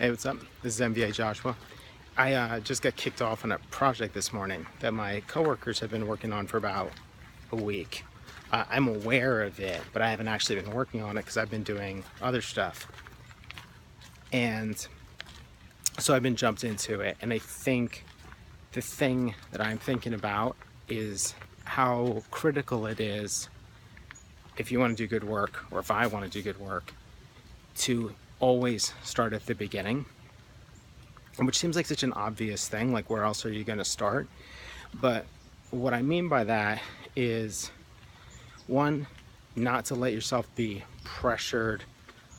Hey, what's up? This is MVA Joshua. I just got kicked off on a project this morning that my coworkers have been working on for about a week. I'm aware of it, but I haven't actually been working on it because I've been doing other stuff. And so I've been jumped into it, and I think the thing that I'm thinking about is how critical it is, if you want to do good work, or if I want to do good work, to always start at the beginning, which seems like such an obvious thing, like where else are you going to start? But what I mean by that is, one, not to let yourself be pressured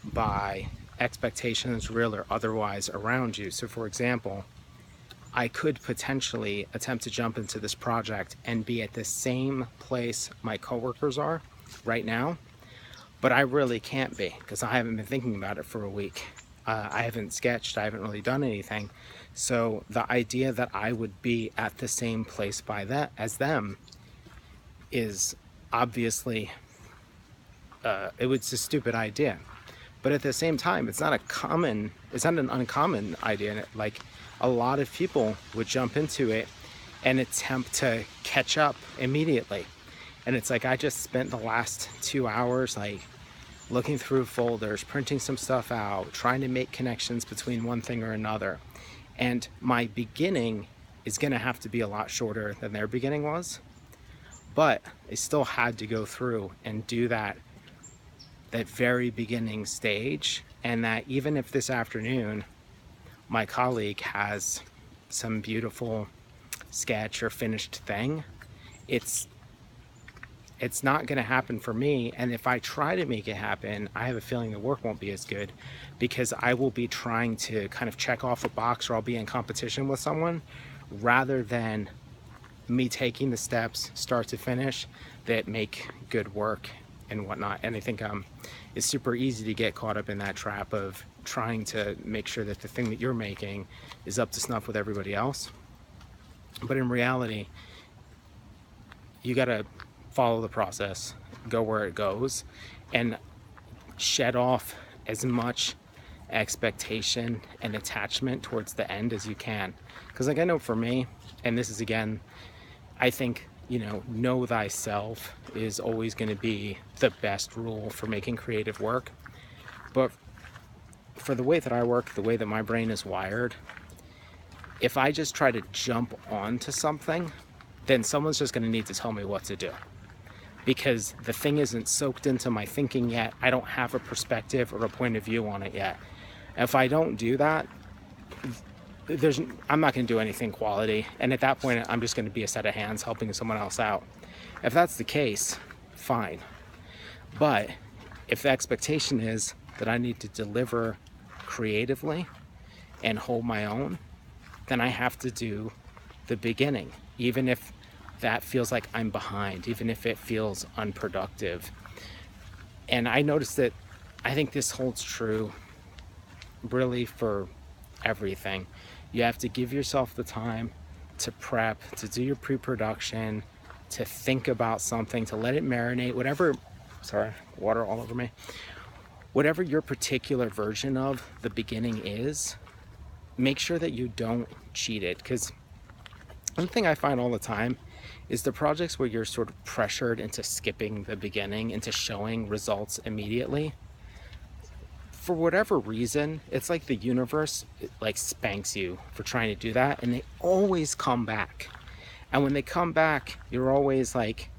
by expectations, real or otherwise, around you. So for example, I could potentially attempt to jump into this project and be at the same place my coworkers are right now, but I really can't be because I haven't been thinking about it for a week. I haven't sketched, I haven't really done anything. So the idea that I would be at the same place by that as them is obviously, it was a stupid idea. But at the same time, it's not an uncommon idea. Like, a lot of people would jump into it and attempt to catch up immediately. And it's like, I just spent the last 2 hours like looking through folders, printing some stuff out, trying to make connections between one thing or another. And my beginning is gonna have to be a lot shorter than their beginning was. But I still had to go through and do that very beginning stage. And that even if this afternoon my colleague has some beautiful sketch or finished thing, it's not going to happen for me. And if I try to make it happen, I have a feeling the work won't be as good, because I will be trying to kind of check off a box, or I'll be in competition with someone, rather than me taking the steps start to finish that make good work and whatnot. And I think it's super easy to get caught up in that trap of trying to make sure that the thing that you're making is up to snuff with everybody else. But in reality, you got to follow the process, go where it goes, and shed off as much expectation and attachment towards the end as you can. Because like, I know for me, and this is again, I think, know thyself is always going to be the best rule for making creative work. But for the way that I work, the way that my brain is wired, if I just try to jump onto something, then someone's just going to need to tell me what to do, because the thing isn't soaked into my thinking yet. I don't have a perspective or a point of view on it yet. If I don't do that, I'm not going to do anything quality, and at that point I'm just going to be a set of hands helping someone else out. If that's the case, fine. But if the expectation is that I need to deliver creatively and hold my own, then I have to do the beginning, even if that feels like I'm behind, even if it feels unproductive. And I noticed that I think this holds true really for everything. You have to give yourself the time to prep, to do your pre-production, to think about something, to let it marinate, whatever, sorry, water all over me. Whatever your particular version of the beginning is, make sure that you don't cheat it. Because one thing I find all the time is the projects where you're sort of pressured into skipping the beginning, into showing results immediately. For whatever reason, it's like the universe like spanks you for trying to do that, and they always come back. And when they come back, you're always like,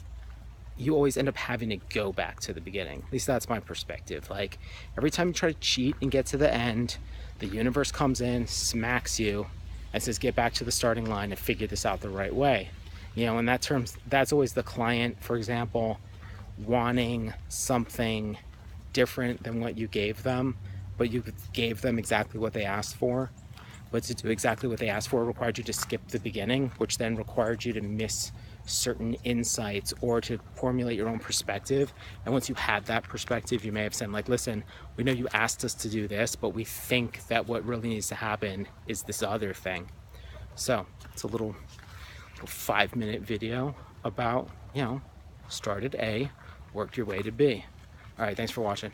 you always end up having to go back to the beginning. At least that's my perspective. Like, every time you try to cheat and get to the end, the universe comes in, smacks you, and says, get back to the starting line and figure this out the right way. In that terms, that's always the client, for example, wanting something different than what you gave them, but you gave them exactly what they asked for. But to do exactly what they asked for required you to skip the beginning, which then required you to miss certain insights or to formulate your own perspective. And once you had that perspective, you may have said, like, listen, we know you asked us to do this, but we think that what really needs to happen is this other thing. So it's a little 5-minute video about, start at A, worked your way to B. All right, thanks for watching.